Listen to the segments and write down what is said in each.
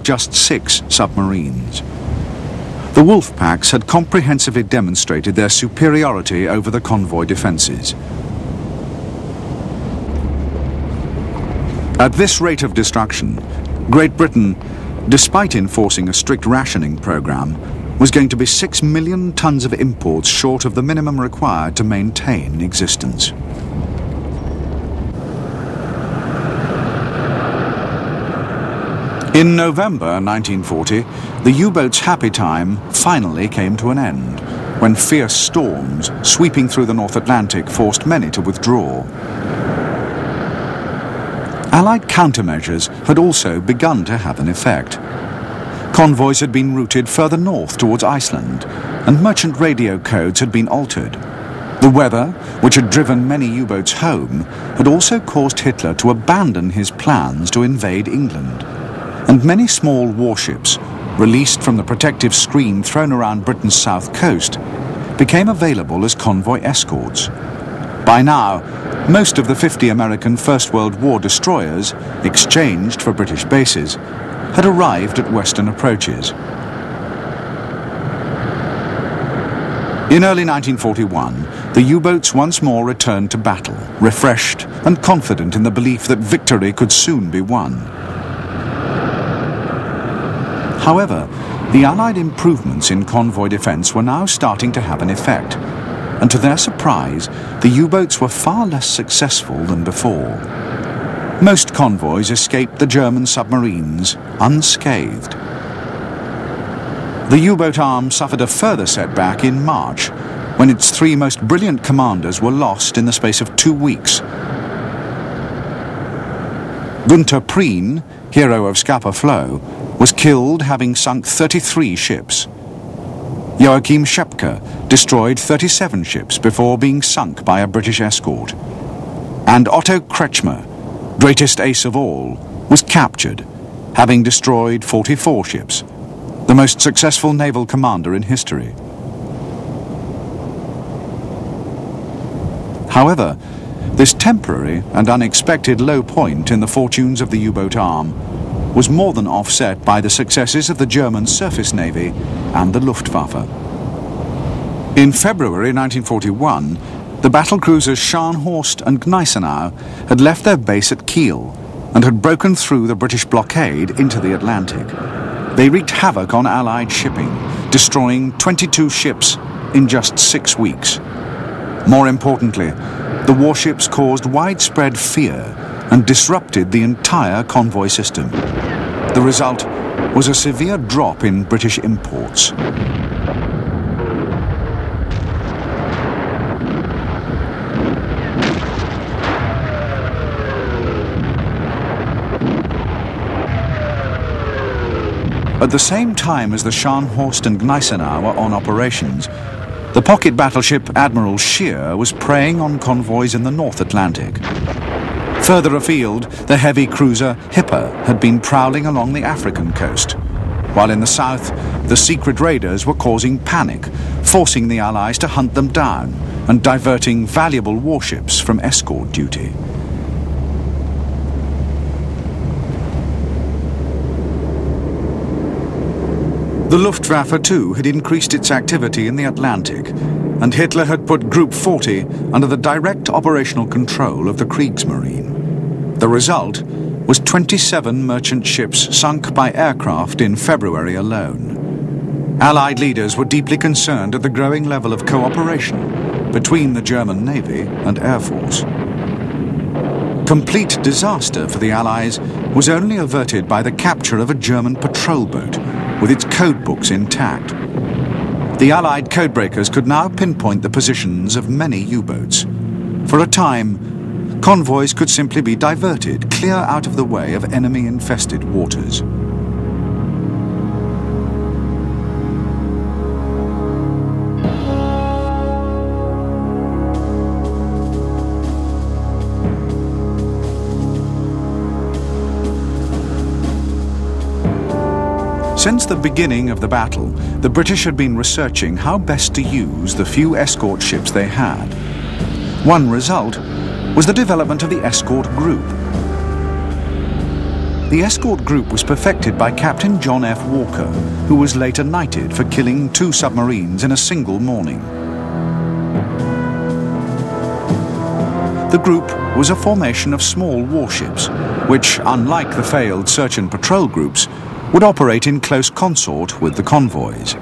just 6 submarines. The wolf packs had comprehensively demonstrated their superiority over the convoy defences. At this rate of destruction, Great Britain, despite enforcing a strict rationing programme, was going to be 6 million tonnes of imports short of the minimum required to maintain existence. In November 1940, the U-boat's happy time finally came to an end, when fierce storms sweeping through the North Atlantic forced many to withdraw. Allied countermeasures had also begun to have an effect. Convoys had been routed further north towards Iceland, and merchant radio codes had been altered. The weather, which had driven many U-boats home, had also caused Hitler to abandon his plans to invade England, and many small warships, released from the protective screen thrown around Britain's south coast, became available as convoy escorts. By now, most of the 50 American First World War destroyers, exchanged for British bases, had arrived at western approaches. In early 1941, the U-boats once more returned to battle, refreshed and confident in the belief that victory could soon be won. However, the Allied improvements in convoy defence were now starting to have an effect, and to their surprise, the U-boats were far less successful than before. Most convoys escaped the German submarines unscathed. The U-boat arm suffered a further setback in March, when its 3 most brilliant commanders were lost in the space of 2 weeks. Günther Prien, hero of Scapa Flow, was killed having sunk 33 ships. Joachim Schepke destroyed 37 ships before being sunk by a British escort. And Otto Kretschmer, greatest ace of all, was captured, having destroyed 44 ships, the most successful naval commander in history. However, this temporary and unexpected low point in the fortunes of the U-boat arm was more than offset by the successes of the German surface navy and the Luftwaffe. In February 1941, the battlecruisers Scharnhorst and Gneisenau had left their base at Kiel and had broken through the British blockade into the Atlantic. They wreaked havoc on Allied shipping, destroying 22 ships in just 6 weeks. More importantly, the warships caused widespread fear and disrupted the entire convoy system. The result was a severe drop in British imports. At the same time as the Scharnhorst and Gneisenau were on operations, the pocket battleship Admiral Scheer was preying on convoys in the North Atlantic. Further afield, the heavy cruiser Hipper had been prowling along the African coast, while in the south, the secret raiders were causing panic, forcing the Allies to hunt them down and diverting valuable warships from escort duty. The Luftwaffe too had increased its activity in the Atlantic, and Hitler had put Group 40 under the direct operational control of the Kriegsmarine. The result was 27 merchant ships sunk by aircraft in February alone. Allied leaders were deeply concerned at the growing level of cooperation between the German Navy and Air Force. Complete disaster for the Allies was only averted by the capture of a German patrol boat with its code books intact. The Allied codebreakers could now pinpoint the positions of many U-boats. For a time, convoys could simply be diverted clear out of the way of enemy-infested waters. Since the beginning of the battle, the British had been researching how best to use the few escort ships they had. One result was the development of the escort group. The escort group was perfected by Captain John F. Walker, who was later knighted for killing 2 submarines in a single morning. The group was a formation of small warships, which, unlike the failed search and patrol groups, would operate in close consort with the convoys.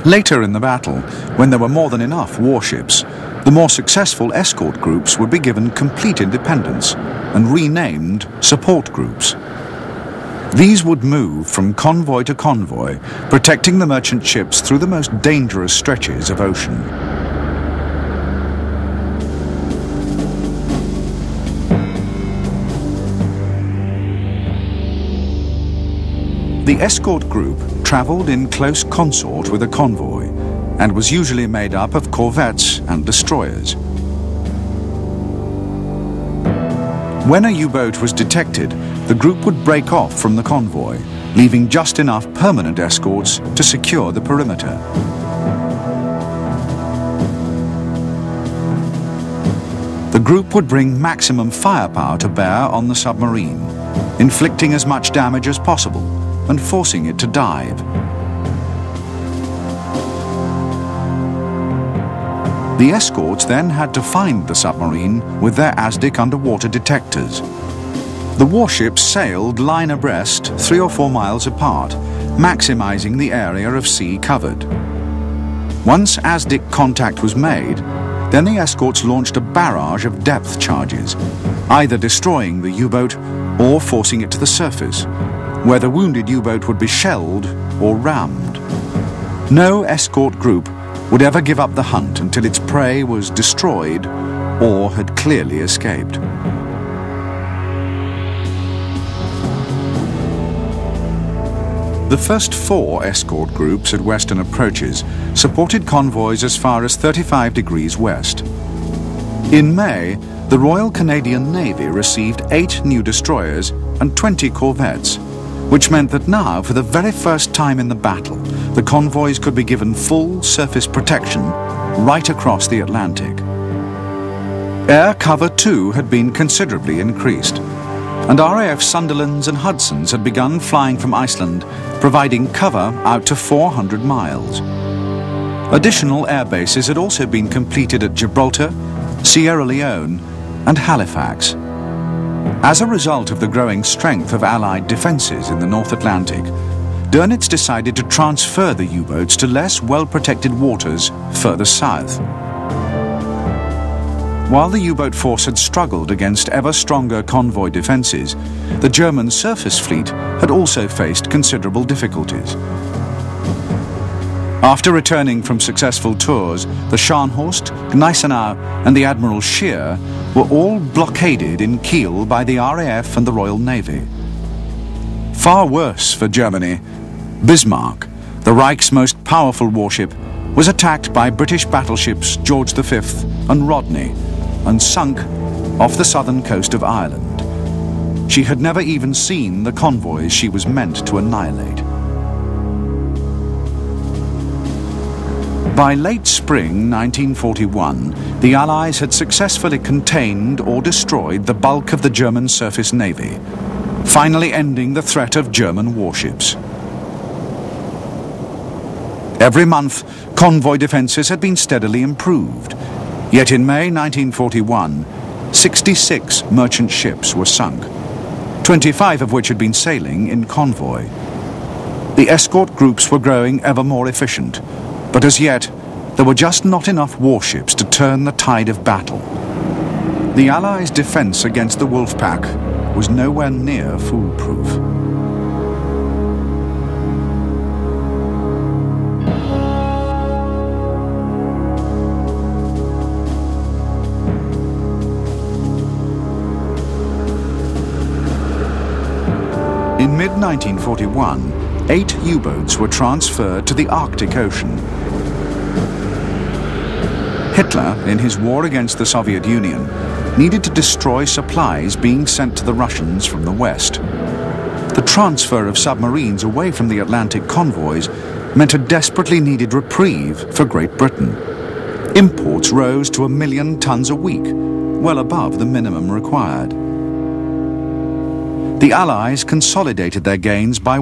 Later in the battle, when there were more than enough warships, the more successful escort groups would be given complete independence and renamed support groups. These would move from convoy to convoy, protecting the merchant ships through the most dangerous stretches of ocean. The escort group travelled in close consort with a convoy and was usually made up of corvettes and destroyers. When a U-boat was detected, the group would break off from the convoy, leaving just enough permanent escorts to secure the perimeter. The group would bring maximum firepower to bear on the submarine, inflicting as much damage as possible and forcing it to dive. The escorts then had to find the submarine with their ASDIC underwater detectors. The warships sailed line abreast 3 or 4 miles apart, maximizing the area of sea covered. Once ASDIC contact was made, then the escorts launched a barrage of depth charges, either destroying the U-boat or forcing it to the surface, where the wounded U-boat would be shelled or rammed. No escort group would ever give up the hunt until its prey was destroyed or had clearly escaped. The first 4 escort groups at western approaches supported convoys as far as 35 degrees west. In May, the Royal Canadian Navy received 8 new destroyers and 20 corvettes, which meant that now, for the very first time in the battle, the convoys could be given full surface protection right across the Atlantic. Air cover too had been considerably increased, and RAF Sunderlands and Hudsons had begun flying from Iceland, providing cover out to 400 miles. Additional air bases had also been completed at Gibraltar, Sierra Leone and Halifax. As a result of the growing strength of Allied defences in the North Atlantic, Dönitz decided to transfer the U-boats to less well-protected waters further south. While the U-boat force had struggled against ever stronger convoy defences, the German surface fleet had also faced considerable difficulties. After returning from successful tours, the Scharnhorst, Gneisenau and the Admiral Scheer were all blockaded in Kiel by the RAF and the Royal Navy. Far worse for Germany, Bismarck, the Reich's most powerful warship, was attacked by British battleships George V and Rodney and sunk off the southern coast of Ireland. She had never even seen the convoys she was meant to annihilate. By late spring 1941, the Allies had successfully contained or destroyed the bulk of the German surface navy, finally ending the threat of German warships. Every month, convoy defences had been steadily improved, yet in May 1941, 66 merchant ships were sunk, 25 of which had been sailing in convoy. The escort groups were growing ever more efficient, but as yet, there were just not enough warships to turn the tide of battle. The Allies' defence against the Wolfpack was nowhere near foolproof. In mid-1941, 8 U-boats were transferred to the Arctic Ocean. Hitler, in his war against the Soviet Union, needed to destroy supplies being sent to the Russians from the west. The transfer of submarines away from the Atlantic convoys meant a desperately needed reprieve for Great Britain. Imports rose to 1 million tons a week, well above the minimum required. The Allies consolidated their gains by